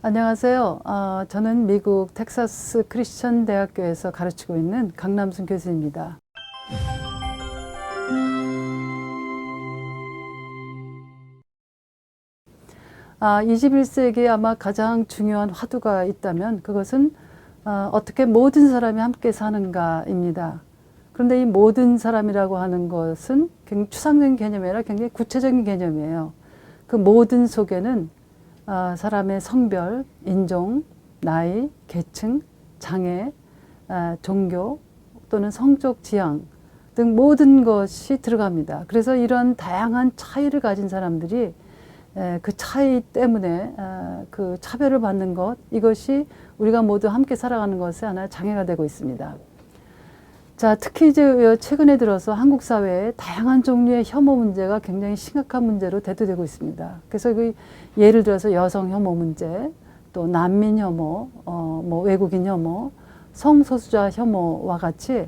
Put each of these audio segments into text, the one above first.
안녕하세요. 저는 미국 텍사스 크리스천 대학교에서 가르치고 있는 강남순 교수입니다. 21세기에 아마 가장 중요한 화두가 있다면 그것은 어떻게 모든 사람이 함께 사는가입니다. 그런데 이 모든 사람이라고 하는 것은 굉장히 추상적인 개념이 아니라 굉장히 구체적인 개념이에요. 그 모든 속에는 사람의 성별, 인종, 나이, 계층, 장애, 종교 또는 성적 지향 등 모든 것이 들어갑니다. 그래서 이런 다양한 차이를 가진 사람들이 그 차이 때문에 그 차별을 받는 것, 이것이 우리가 모두 함께 살아가는 것에 하나의 장애가 되고 있습니다. 자, 특히 이제 최근에 들어서 한국 사회에 다양한 종류의 혐오 문제가 굉장히 심각한 문제로 대두되고 있습니다. 그래서 그 예를 들어서 여성 혐오 문제, 또 난민 혐오, 뭐 외국인 혐오, 성소수자 혐오와 같이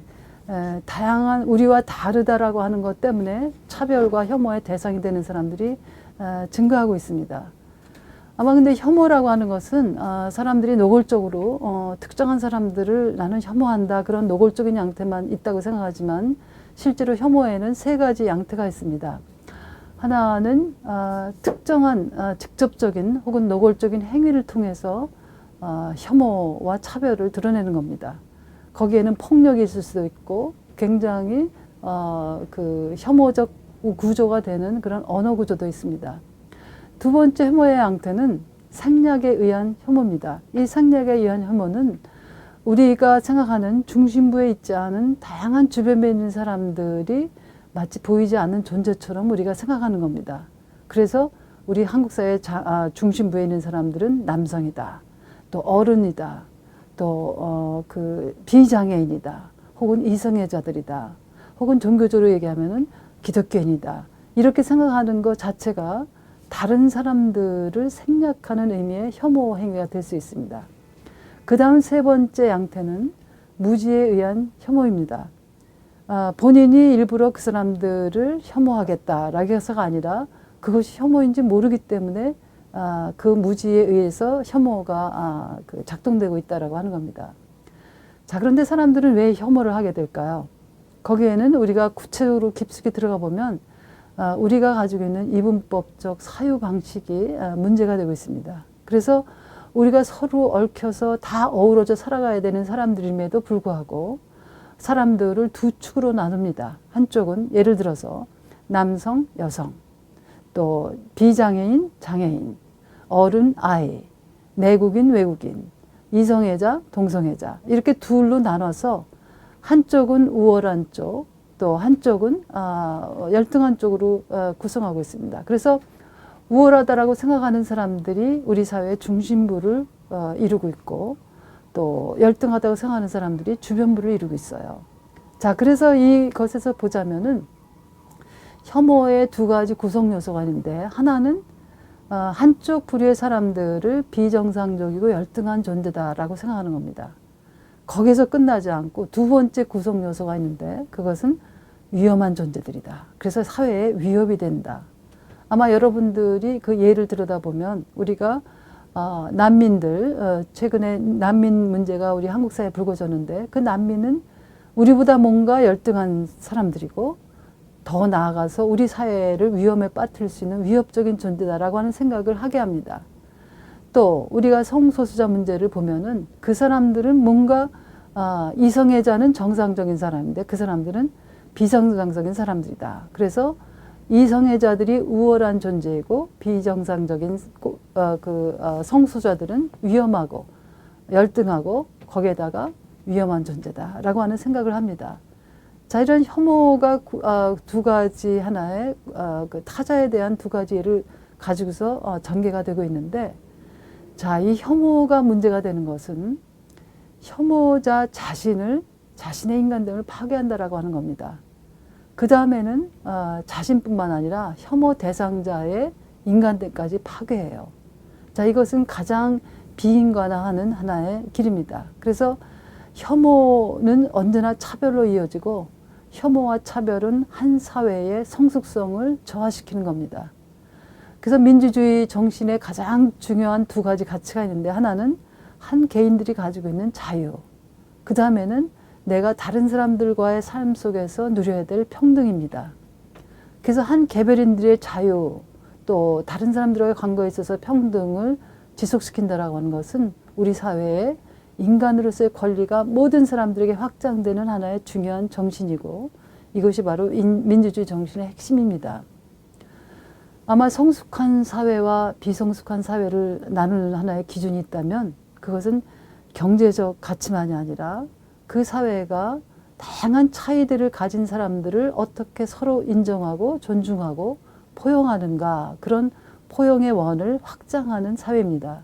다양한 우리와 다르다라고 하는 것 때문에 차별과 혐오의 대상이 되는 사람들이 증가하고 있습니다. 아마 근데 혐오라고 하는 것은 사람들이 노골적으로 특정한 사람들을 나는 혐오한다, 그런 노골적인 양태만 있다고 생각하지만 실제로 혐오에는 세 가지 양태가 있습니다. 하나는 특정한 직접적인 혹은 노골적인 행위를 통해서 혐오와 차별을 드러내는 겁니다. 거기에는 폭력이 있을 수도 있고 굉장히 그 혐오적 구조가 되는 그런 언어 구조도 있습니다. 두 번째 혐오의 양태는 생략에 의한 혐오입니다. 이 생략에 의한 혐오는 우리가 생각하는 중심부에 있지 않은 다양한 주변에 있는 사람들이 마치 보이지 않는 존재처럼 우리가 생각하는 겁니다. 그래서 우리 한국 사회 중심부에 있는 사람들은 남성이다, 또 어른이다, 또 그 비장애인이다, 혹은 이성애자들이다, 혹은 종교적으로 얘기하면은 기독교인이다, 이렇게 생각하는 것 자체가 다른 사람들을 생략하는 의미의 혐오 행위가 될 수 있습니다. 그 다음 세 번째 양태는 무지에 의한 혐오입니다. 본인이 일부러 그 사람들을 혐오하겠다라고 해서가 아니라 그것이 혐오인지 모르기 때문에 그 무지에 의해서 혐오가 작동되고 있다라고 하는 겁니다. 자, 그런데 사람들은 왜 혐오를 하게 될까요? 거기에는 우리가 구체적으로 깊숙이 들어가 보면 우리가 가지고 있는 이분법적 사유 방식이 문제가 되고 있습니다. 그래서 우리가 서로 얽혀서 다 어우러져 살아가야 되는 사람들임에도 불구하고 사람들을 두 축으로 나눕니다. 한쪽은 예를 들어서 남성, 여성, 또 비장애인, 장애인, 어른, 아이, 내국인, 외국인, 이성애자, 동성애자, 이렇게 둘로 나눠서 한쪽은 우월한 쪽, 또 한쪽은 열등한 쪽으로 구성하고 있습니다. 그래서 우월하다라고 생각하는 사람들이 우리 사회의 중심부를 이루고 있고, 또 열등하다고 생각하는 사람들이 주변부를 이루고 있어요. 자, 그래서 이것에서 보자면은 혐오의 두 가지 구성 요소가 있는데, 하나는 한쪽 부류의 사람들을 비정상적이고 열등한 존재다라고 생각하는 겁니다. 거기서 끝나지 않고 두 번째 구성 요소가 있는데, 그것은 위험한 존재들이다. 그래서 사회에 위협이 된다. 아마 여러분들이 그 예를 들여다보면 우리가 난민들, 최근에 난민 문제가 우리 한국 사회에 불거졌는데, 그 난민은 우리보다 뭔가 열등한 사람들이고 더 나아가서 우리 사회를 위험에 빠뜨릴 수 있는 위협적인 존재다라고 하는 생각을 하게 합니다. 또 우리가 성소수자 문제를 보면은 그 사람들은 뭔가 이성애자는 정상적인 사람인데 그 사람들은 비정상적인 사람들이다. 그래서 이성애자들이 우월한 존재이고 비정상적인 성소수자들은 위험하고 열등하고 거기에다가 위험한 존재다라고 하는 생각을 합니다. 자, 이런 혐오가 두 가지 하나의 그 타자에 대한 두 가지 예를 가지고서 전개가 되고 있는데, 자, 이 혐오가 문제가 되는 것은 혐오자 자신의 인간됨을 파괴한다라고 하는 겁니다. 그 다음에는 자신뿐만 아니라 혐오 대상자의 인간됨까지 파괴해요. 자, 이것은 가장 비인간화하는 하나의 길입니다. 그래서 혐오는 언제나 차별로 이어지고 혐오와 차별은 한 사회의 성숙성을 저하시키는 겁니다. 그래서 민주주의 정신의 가장 중요한 두 가지 가치가 있는데, 하나는 한 개인들이 가지고 있는 자유, 그 다음에는 내가 다른 사람들과의 삶 속에서 누려야 될 평등입니다. 그래서 한 개별인들의 자유, 또 다른 사람들과의 관계에 있어서 평등을 지속시킨다라고 하는 것은 우리 사회에 인간으로서의 권리가 모든 사람들에게 확장되는 하나의 중요한 정신이고, 이것이 바로 민주주의 정신의 핵심입니다. 아마 성숙한 사회와 비성숙한 사회를 나누는 하나의 기준이 있다면 그것은 경제적 가치만이 아니라 그 사회가 다양한 차이들을 가진 사람들을 어떻게 서로 인정하고 존중하고 포용하는가, 그런 포용의 원을 확장하는 사회입니다.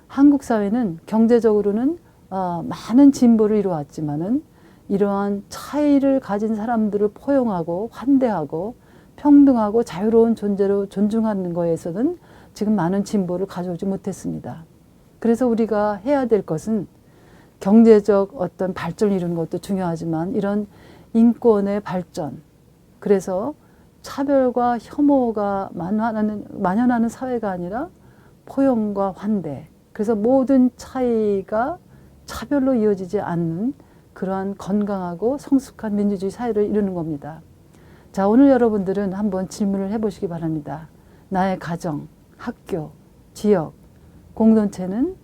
한국 사회는 경제적으로는 많은 진보를 이루어왔지만은 이러한 차이를 가진 사람들을 포용하고 환대하고 평등하고 자유로운 존재로 존중하는 것에서는 지금 많은 진보를 가져오지 못했습니다. 그래서 우리가 해야 될 것은 경제적 어떤 발전을 이루는 것도 중요하지만 이런 인권의 발전, 그래서 차별과 혐오가 만연하는 사회가 아니라 포용과 환대, 그래서 모든 차이가 차별로 이어지지 않는 그러한 건강하고 성숙한 민주주의 사회를 이루는 겁니다. 자, 오늘 여러분들은 한번 질문을 해보시기 바랍니다. 나의 가정, 학교, 지역, 공동체는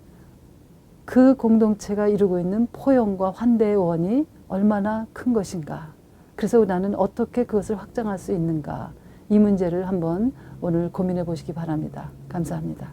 그 공동체가 이루고 있는 포용과 환대의 원이 얼마나 큰 것인가? 그래서 나는 어떻게 그것을 확장할 수 있는가? 이 문제를 한번 오늘 고민해 보시기 바랍니다. 감사합니다.